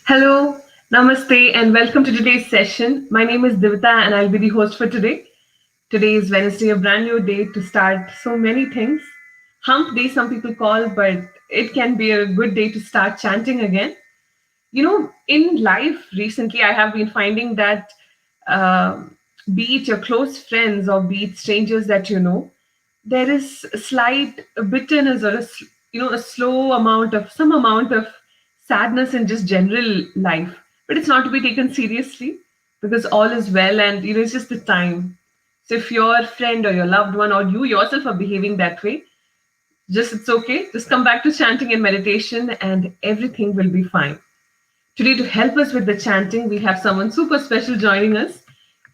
Hello, namaste, and welcome to today's session. My name is Divita, and I'll be the host for today. Today is Wednesday, a brand new day to start so many things. Hump day, some people call, but it can be a good day to start chanting again. In life recently, I have been finding that uh, be it your close friends or be it strangers that you know, there is a slight bitterness or a slow amount of some amount of sadness in just general life, but it's not to be taken seriously because all is well, and it's just the time. So if your friend or your loved one or you yourself are behaving that way, just it's okay, just come back to chanting and meditation and everything will be fine. Today, to help us with the chanting, we have someone super special joining us.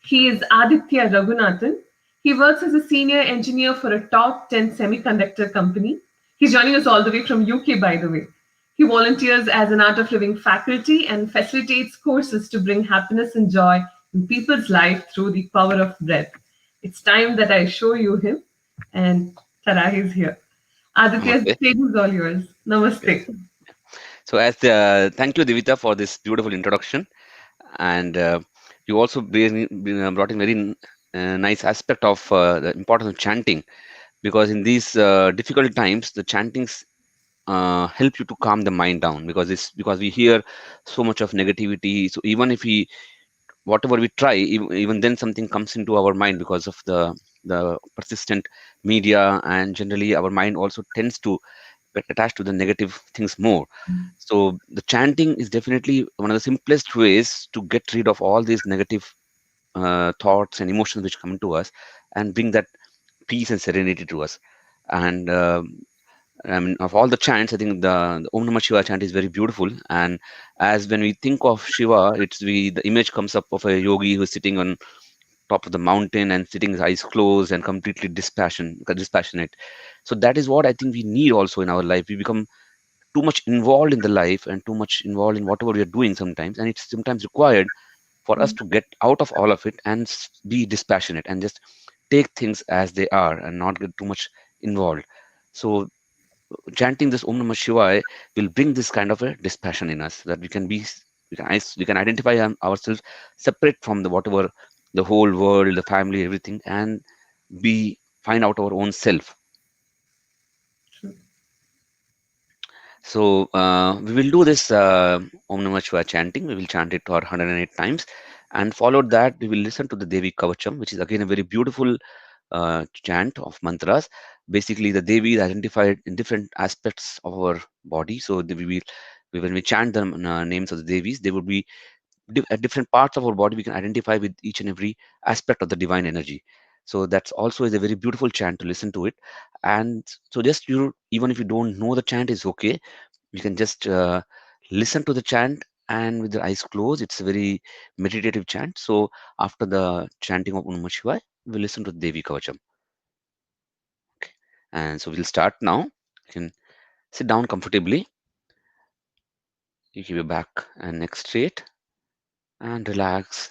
He is Aaditya Raghunathan. He works as a senior engineer for a top 10 semiconductor company. He's joining us all the way from UK, by the way. He volunteers as an Art of Living faculty and facilitates courses to bring happiness and joy in people's life through the power of breath. It's time that I show you him, and Tara is here. Aditya, the Namaste. stage is all yours. Okay. Namaste. So, thank you, Divita, for this beautiful introduction, and you also brought in very nice aspect of the importance of chanting, because in these difficult times, the chantings help you to calm the mind down, because we hear so much of negativity. So even if we whatever we try, even then something comes into our mind because of the persistent media, and generally our mind also tends to get attached to the negative things more. So the chanting is definitely one of the simplest ways to get rid of all these negative thoughts and emotions which come into us, and bring that peace and serenity to us. And I mean, of all the chants, I think the Om Namah Shivaya chant is very beautiful. And as when we think of Shiva, the image comes up of a yogi who's sitting on top of the mountain and sitting his eyes closed and completely dispassionate. So that is what I think we need also in our life. We become too much involved in the life and too much involved in whatever we are doing sometimes, and it's sometimes required for us to get out of all of it and be dispassionate and just take things as they are and not get too much involved. So chanting this Om Namah Shivaya will bring this kind of a dispassion in us, that we can identify ourselves separate from the whatever the whole world, the family, everything, and be find out our own self. So we will do this Om Namah Shivaya chanting. We will chant it for 108 times, and followed that we will listen to the Devi Kavacham, which is again a very beautiful chant of mantras. Basically, the Devi is identified in different aspects of our body. So when we chant the names of the Devis, they would be at different parts of our body. We can identify with each and every aspect of the divine energy. So that's also is a very beautiful chant to listen to it. And so just you, even if you don't know the chant, is okay. You can just listen to the chant, and with the eyes closed. It's a very meditative chant. So after the chanting of Om Namah Shivaya, we'll listen to Devi Kavacham. Okay. And so we'll start now. You can sit down comfortably. You keep your back and neck straight and relax.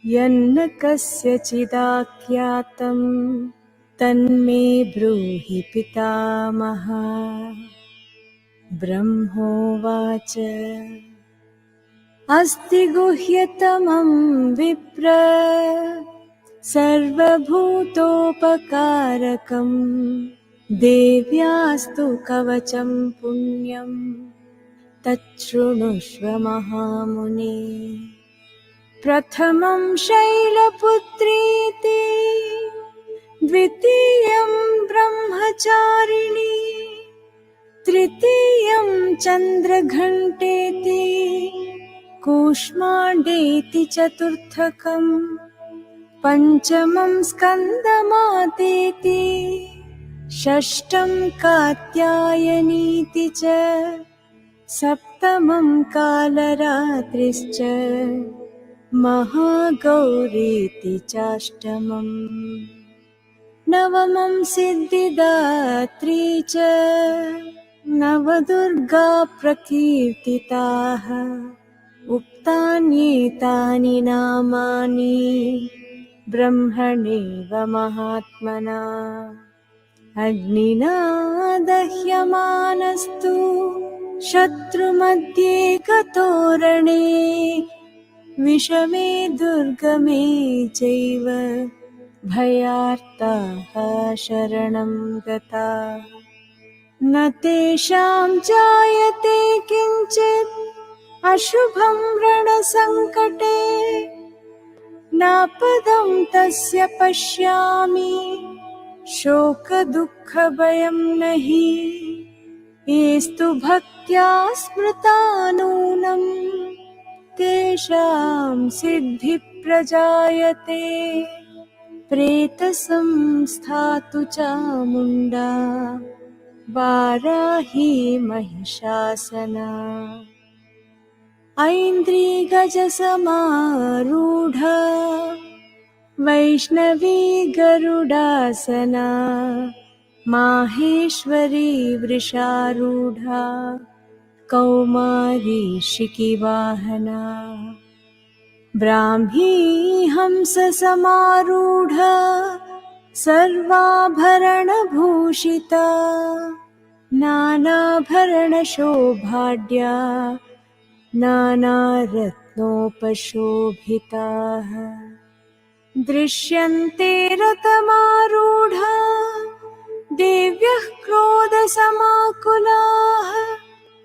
यन्न कस्यचिदाख्यातं तन्मे ब्रूहि पितामह। ब्रह्मोवाच अस्ति गुह्यतमं विप्र सर्वभूतोपकारकम् देव्यास्तु कवचं पुण्यं तच्छृणुष्व महामुने। प्रथमं शैलपुत्रीति द्वितीयं ब्रह्मचारिणी तृतीयं चन्द्रघण्टेति कूष्माण्डेति चतुर्थकम् पञ्चमं स्कन्दमातेति षष्ठं कात्यायनीति च सप्तमं कालरात्रिश्च महागौरीति चाष्टमम् नवमं सिद्धिदात्री च नवदुर्गा प्रकीर्तिताः उक्तान्येतानि नामानि ब्रह्मणेव महात्मना। अग्निना दह्यमानस्तु शत्रुमध्ये गतोरणे विषमे दुर्गमे चैव भयार्ताः शरणं गताः। न तेषां जायते किञ्चित् अशुभं रणसङ्कटे नापदं तस्य पश्यामि शोकदुःखभयं नहि। येस्तु भक्त्या स्मृता नूनं तेषां सिद्धिप्रजायते। प्रेतसंस्थातु चामुण्डा वाराही महिषासना। ऐन्द्रिगजसमारूढा वैष्णवी गरुडासना माहेश्वरी वृषारूढा कौमारी शिखिवाहना। ब्राह्मी हंससमारूढा सर्वाभरणभूषिता नानाभरणशोभाढ्या नानारत्नोपशोभिताः। दृश्यन्ते रथमारूढा देव्यः क्रोधसमाकुलाः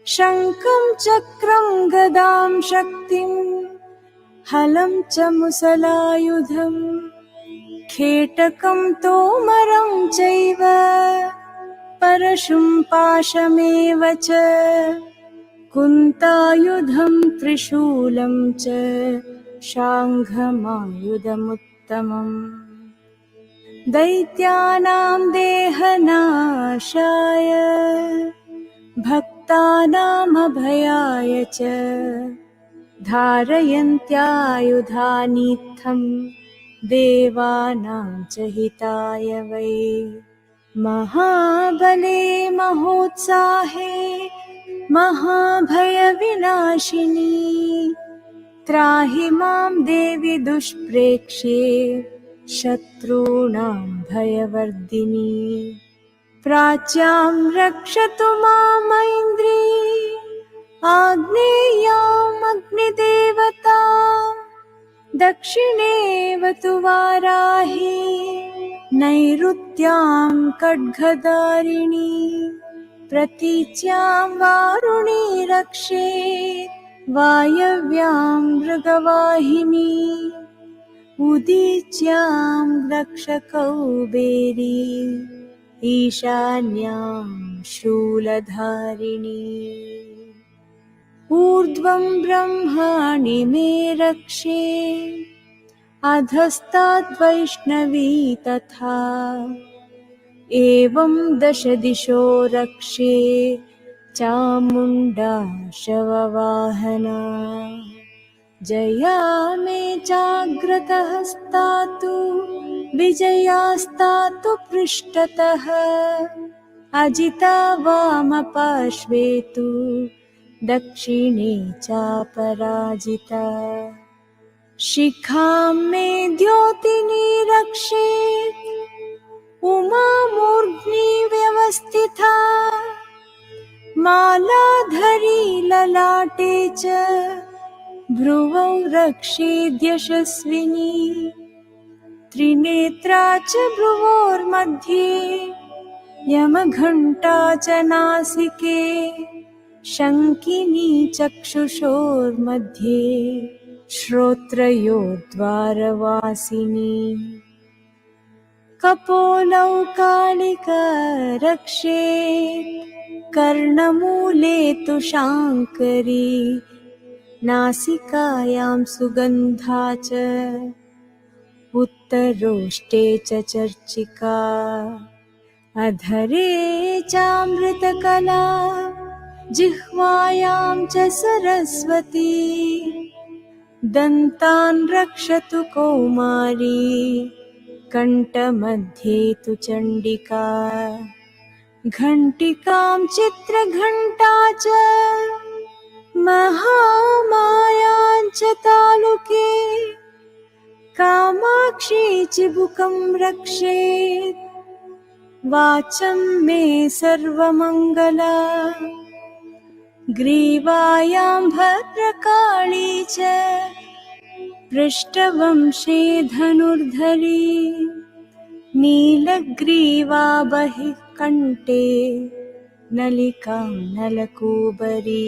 शङ्खं चक्रं गदां शक्तिं हलं च मुसलायुधम् खेटकं तोमरं चैव परशुं पाशमेव च कुन्तायुधं त्रिशूलं च शाङ्घमायुधमुत्तमम्। दैत्यानां देहनाशाय भक्तानामभयाय च धारयन्त्यायुधानीत्थं देवानां च हिताय वै। महाबले महोत्साहे महाभयविनाशिनी त्राहि मां देवि दुष्प्रेक्ष्ये शत्रूणां भयवर्धिनी। प्राच्यां रक्षतु मामैन्द्री आग्नेयाम् अग्निदेवतां दक्षिणेवतु वाराही नैऋत्यां खड्गधारिणी प्रतीच्यां वारुणी रक्षे वायव्यां मृगवाहिनी उदीच्यां रक्षकौबेरी ईशान्यां शूलधारिणी। ऊर्ध्वं ब्रह्माणि मे रक्षे अधस्ताद्वैष्णवी तथा एवं दश दिशो रक्षे चामुण्डा शववाहना। जया मे चाग्रतहस्तातु विजयास्तातु पृष्ठतः अजिता वामपार्श्वे तु दक्षिणे चापराजिता। शिखां मे द्योतिनी रक्षेत् उमामूर्ध्नि व्यवस्थिता मालाधरी ललाटे च भ्रुवौ रक्षेद्यशस्विनी त्रिनेत्रा च भ्रुवोर्मध्ये यमघण्टा च नासिके शङ्किनी चक्षुषोर्मध्ये श्रोत्रयोर्द्वारवासिनी कपोलौ कालिका रक्षेत् कर्णमूले तु शाङ्करी नासिकायां सुगन्धा च उत्तरोष्टे च चर्चिका अधरे चामृतकला जिह्वायां च सरस्वती दन्तान् रक्षतु कौमारी कण्ठमध्ये तु चण्डिका घण्टिकां चित्रघण्टा च महामायां च तालुके कामाक्षी चिबुकं रक्षेत् वाचं मे सर्वमङ्गला ग्रीवायां भद्रकाली च पृष्ठवंशे धनुर्धरी नीलग्रीवा बहिः कण्ठे नलिकां नलकूबरी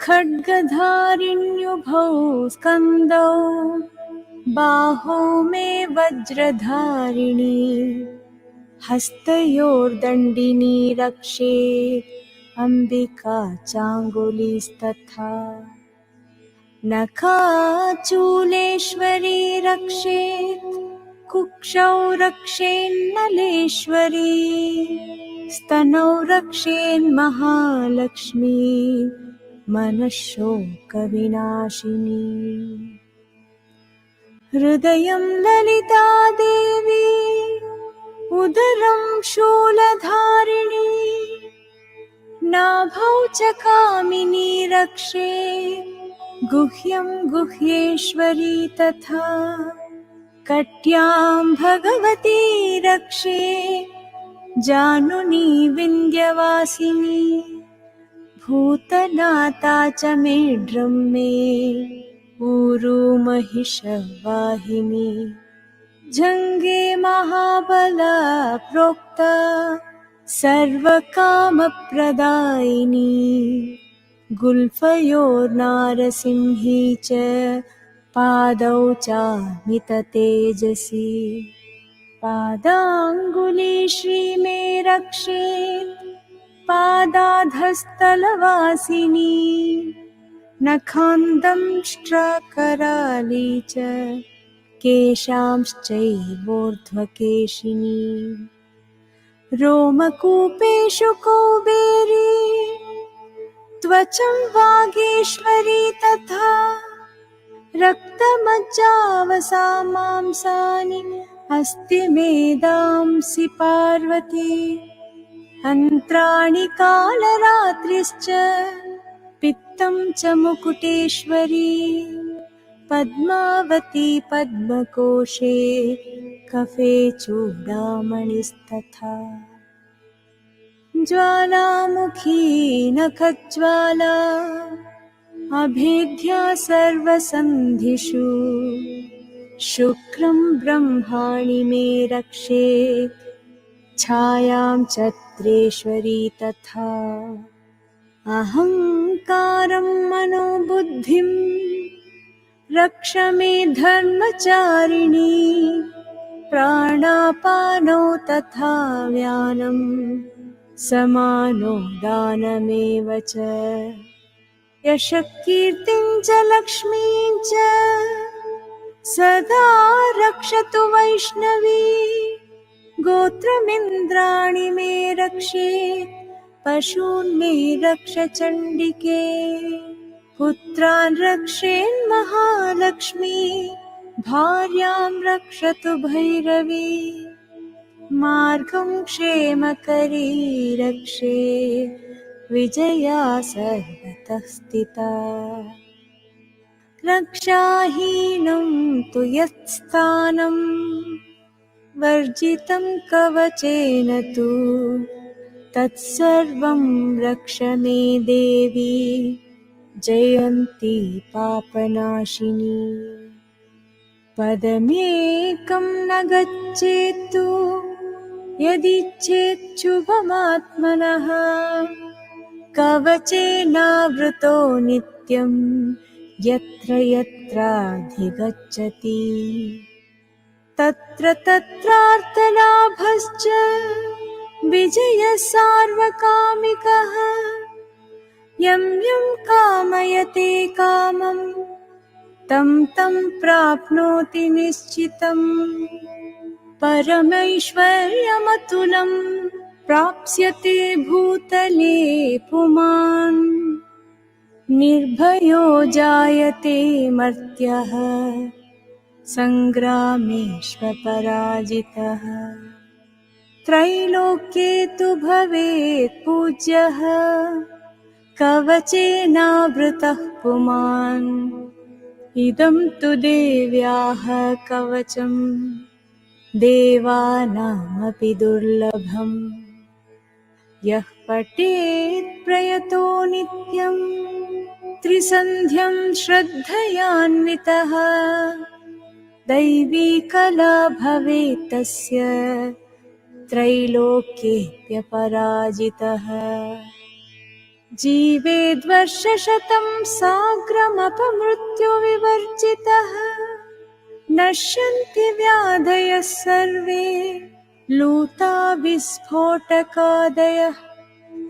खड्गधारिण्युभौ स्कन्दौ बाहौ मे वज्रधारिणी हस्तयोर्दण्डिनी रक्षेत् अम्बिका चाङ्गुलीस्तथा नखाचूलेश्वरी रक्षेत् कुक्षौ रक्षेन्नलेश्वरी स्तनौ रक्षेन्महालक्ष्मी मनःशोकविनाशिनी हृदयं ललिता देवी उदरं शूलधारिणी नाभौ च कामिनी रक्षेत् गुह्यं गुह्येश्वरी तथा कट्यां भगवती रक्षेत् जानुनी विन्ध्यवासिनी भूतनाथा च मेढ्रं मे ऊरू महिषवाहिनी जङ्गे महाबला प्रोक्ता सर्वकामप्रदायिनी गुल्फयोर्नारसिंही च पादौ चामिततेजसी पादाङ्गुली श्रीमे रक्षेत् पादाधस्तलवासिनी नखान्दंष्ट्राकराली च केशांश्चैवोर्ध्वकेशिनी रोमकूपेषु कौबेरी त्वचं वागीश्वरी तथा रक्तमज्जावसा मांसानि अस्ति मेदांसि पार्वती अन्त्राणि कालरात्रिश्च पित्तं च मुकुटेश्वरी पद्मावती पद्मकोशे कफे चूडामणिस्तथा ज्वालामुखी नखज्वाला अभेद्या सर्वसन्धिषु शुक्रं ब्रह्माणि मे रक्षेत् छायां चत्रेश्वरी तथा अहङ्कारं मनोबुद्धिं रक्ष मे धर्मचारिणी प्राणापानौ तथा व्यानं समानो दानमेव च। यशः कीर्तिं च लक्ष्मीं च सदा रक्षतु वैष्णवी। गोत्रमिन्द्राणि मे रक्षेत् पशून् मे रक्ष चण्डिके। पुत्रान् रक्षेन्महालक्ष्मी भार्यां रक्षतु भैरवी। मार्गं क्षेमकरी रक्षे विजया सर्वतः स्थिता। रक्षाहीनं तु यत्स्थानं वर्जितं कवचेन तु तत्सर्वं रक्ष मे देवी जयन्ती पापनाशिनी। पदमेकं न गच्छेत्तु यदिच्छेच्छुभमात्मनः कवचेनावृतो नित्यं यत्र यत्राधिगच्छति। तत्र तत्रार्थलाभश्च विजयः सार्वकामिकः। यं यं कामयते कामं तं तं प्राप्नोति निश्चितम्। परमैश्वर्यमतुलं प्राप्स्यते भूतले पुमान्। निर्भयो जायते मर्त्यः सङ्ग्रामेष्वपराजितः। त्रैलोक्ये तु भवेत् पूज्यः कवचेनावृतः पुमान्। इदं तु देव्याः कवचम् देवानामपि दुर्लभम्। यः पठेत् प्रयतो नित्यं त्रिसन्ध्यं श्रद्धयान्वितः दैवी कला भवेत् तस्य त्रैलोक्येऽप्यपराजितः। जीवेद्वर्षशतं साग्रमपमृत्युविवर्जितः। नश्यन्ति व्याधयः सर्वे लूता विस्फोटकादयः।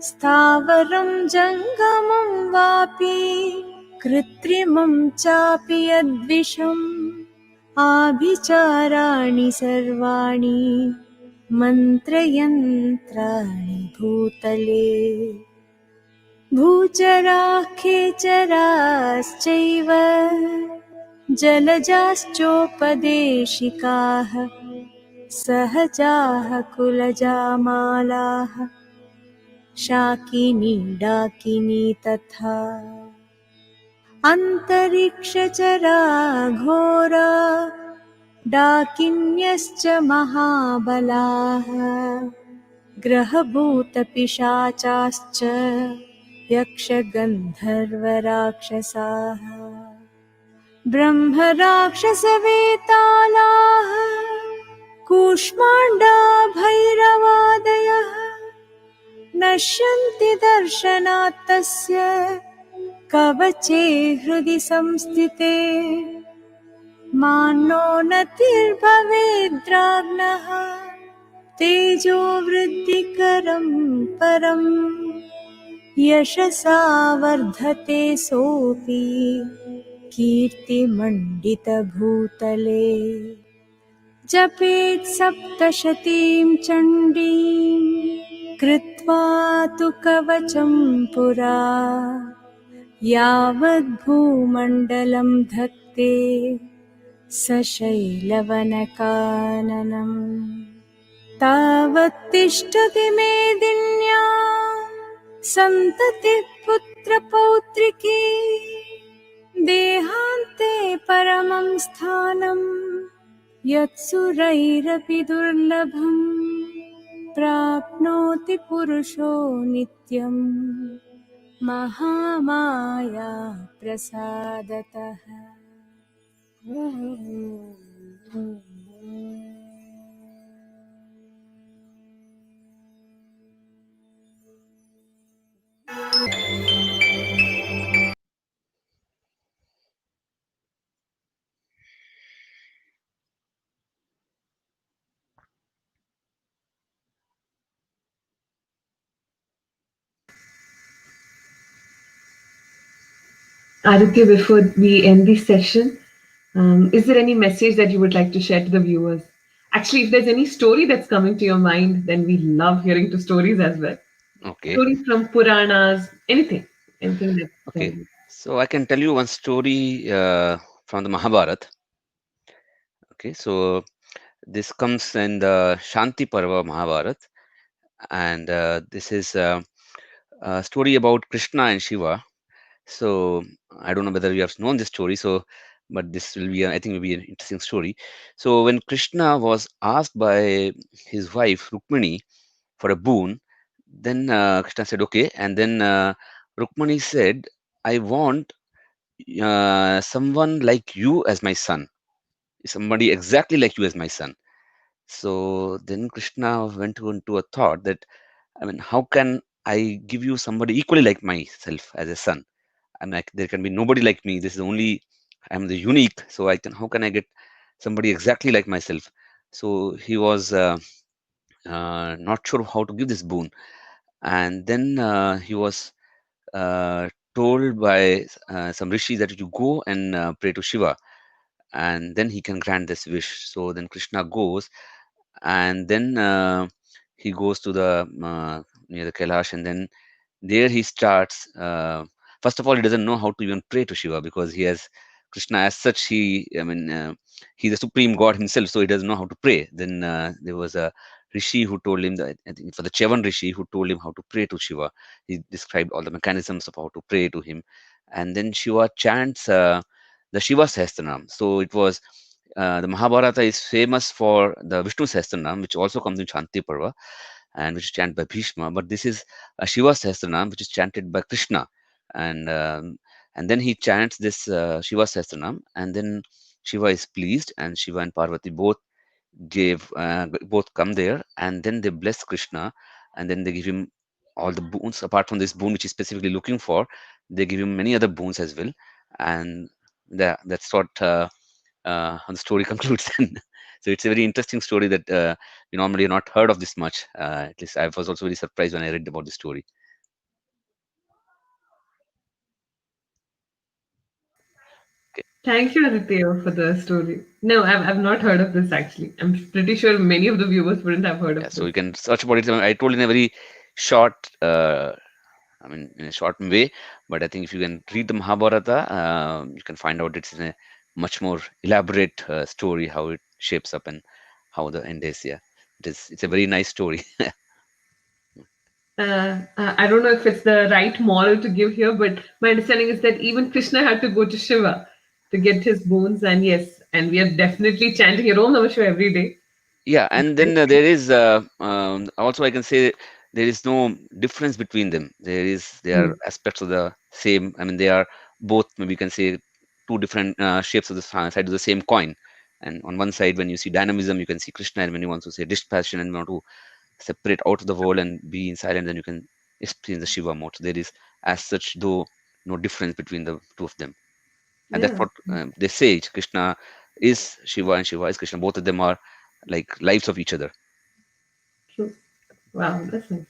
स्थावरं जङ्गमं वापि कृत्रिमं चापि यद्विषम्। आभिचाराणि सर्वाणि मन्त्रयन्त्राणि भूतले। भूचराः खेचराश्चैव जलजाश्चोपदेशिकाः सहजाः कुलजामालाः शाकिनी डाकिनी तथा। अन्तरिक्षचरा घोरा डाकिन्यश्च महाबलाः। ग्रहभूतपिशाचाश्च यक्षगन्धर्वराक्षसाः। ब्रह्मराक्षसवेतालाः कूष्माण्डा भैरवादयः। नश्यन्ति दर्शनात् तस्य कवचे हृदि संस्थिते। मानो नतिर्भवेद्राज्ञः तेजो वृद्धिकरं परम्। यशसा वर्धते सोऽपि कीर्तिमण्डितभूतले। जपेत् सप्तशतीं चण्डीं कृत्वा तु कवचं पुरा। यावद्भूमण्डलं धत्ते सशैलवनकाननम्। तावत्तिष्ठति मेदिन्यां सन्ततिः पुत्रपौत्रिकी। देहान्ते परमं स्थानं यत्सुरैरपि दुर्लभम्। प्राप्नोति पुरुषो नित्यं महामाया प्रसादतः। Aditya, before we end this session, is there any message that you would like to share to the viewers? Actually, if there's any story that's coming to your mind, then we love hearing to stories as well. Okay. Stories from Puranas, anything that. Okay. So I can tell you one story from the Mahabharata. Okay. So this comes in the Shanti Parva Mahabharata, and this is a story about Krishna and Shiva. So I don't know whether you have known this story. So, but this will be, I think, will be an interesting story. So when Krishna was asked by his wife Rukmini for a boon, then Krishna said, "Okay," and then Rukmini said, "I want someone like you as my son, somebody exactly like you as my son." So then Krishna went into a thought that, I mean, how can I give you somebody equally like myself as a son? I'm like, there can be nobody like me. This is only, I'm the unique. So I can, how can I get somebody exactly like myself? So he was not sure how to give this boon. And then he was told by some rishi that you go and pray to Shiva, and then he can grant this wish. So then Krishna goes, and then he goes to the near the Kailash, and then there he starts. First of all, he doesn't know how to even pray to Shiva, because he has Krishna as such. I mean, he's the supreme God himself, so he doesn't know how to pray. Then there was a rishi who told him that, I think for the Chevan rishi, who told him how to pray to Shiva. He described all the mechanisms of how to pray to him, and then Shiva chants the Shiva Sahasranam. So it was. The Mahabharata is famous for the Vishnu Sahasranam, which also comes in Shanti Parva, and which is chanted by Bhishma. But this is a Shiva Sahasranam, which is chanted by Krishna, and and then he chants this Shiva Sahasranam, and then Shiva is pleased, and Shiva and Parvati both come there, and then they bless Krishna, and then they give him all the boons apart from this boon which he's specifically looking for. They give him many other boons as well, and that's what how the story concludes. Then, so it's a very interesting story that you normally not heard of this much. At least I was also very surprised when I read about the story. Okay. Thank you, Aditya, for the story. No, I've not heard of this actually. I'm pretty sure many of the viewers wouldn't have heard Yeah, of so this. you can search about it. I told in a very short, I mean, in a short way, but I think if you can read the Mahabharata, you can find out it's in a much more elaborate story, how it shapes up and how the end is. Yeah, it's a very nice story. I don't know if it's the right moral to give here, but my understanding is that even Krishna had to go to Shiva to get his boons. And yes, and we are definitely chanting your Om Namah Shivaya every day. Yeah, and then there is also, I can say, there is no difference between them. There are Mm. aspects of the same. I mean, they are both, maybe you can say, two different shapes of the side of the same coin. And on one side, when you see dynamism, you can see Krishna, and when you want to say dispassion and want to separate out of the world and be in silence, then you can experience the Shiva mode. So there is, as such, though, no difference between the two of them. And that's Yeah, what they say. Krishna is Shiva and Shiva is Krishna. Both of them are like lives of each other. true. Wow, that's nice.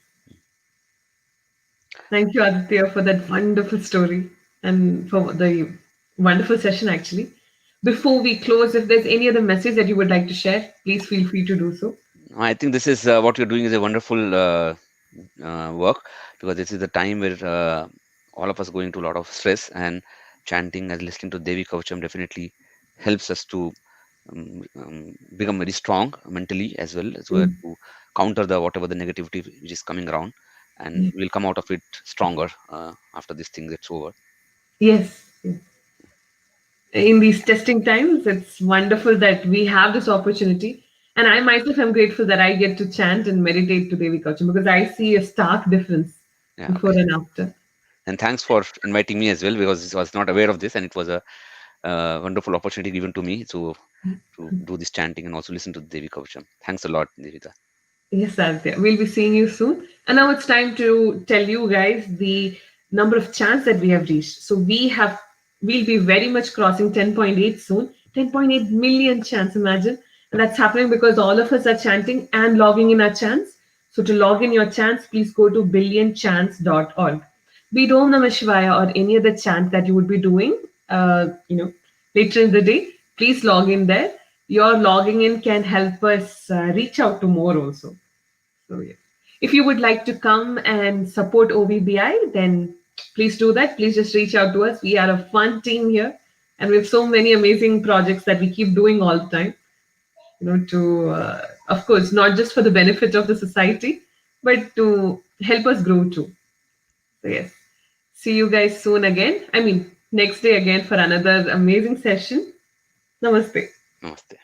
Thank you, Aditya, for that wonderful story and for the wonderful session, actually. Before we close, if there's any other message that you would like to share, please feel free to do so. I think this is what you're doing is a wonderful work, because this is the time where all of us going to a lot of stress, and chanting and listening to Devi Kavacham definitely helps us to become very strong mentally as well, as well Mm. to counter the whatever the negativity which is coming around, and Yeah. we'll come out of it stronger after this thing gets over. Yes. Yes. In these testing times, it's wonderful that we have this opportunity. And I myself am grateful that I get to chant and meditate to Devi Kavacham because I see a stark difference Yeah, before okay. and after. And thanks for inviting me as well, because I was not aware of this, and it was a wonderful opportunity given to me to do this chanting and also listen to Devi Kavacham. Thanks a lot, Devita. Yes, Aditya. We'll be seeing you soon. And now it's time to tell you guys the number of chants that we have reached. So we'll be very much crossing 10.8 soon. 10.8 million chants, imagine. And that's happening because all of us are chanting and logging in our chants. So to log in your chants, please go to billionchants.org. be it Om Namah Shivaya or any other chant that you would be doing, later in the day, please log in there. Your logging in can help us reach out to more also. So, yeah. If you would like to come and support OVBI, then please do that. Please just reach out to us. We are a fun team here, and we have so many amazing projects that we keep doing all the time. To of course, not just for the benefit of the society, but to help us grow too. So yes, see you guys soon again. I mean, next day again for another amazing session. Namaste. Namaste.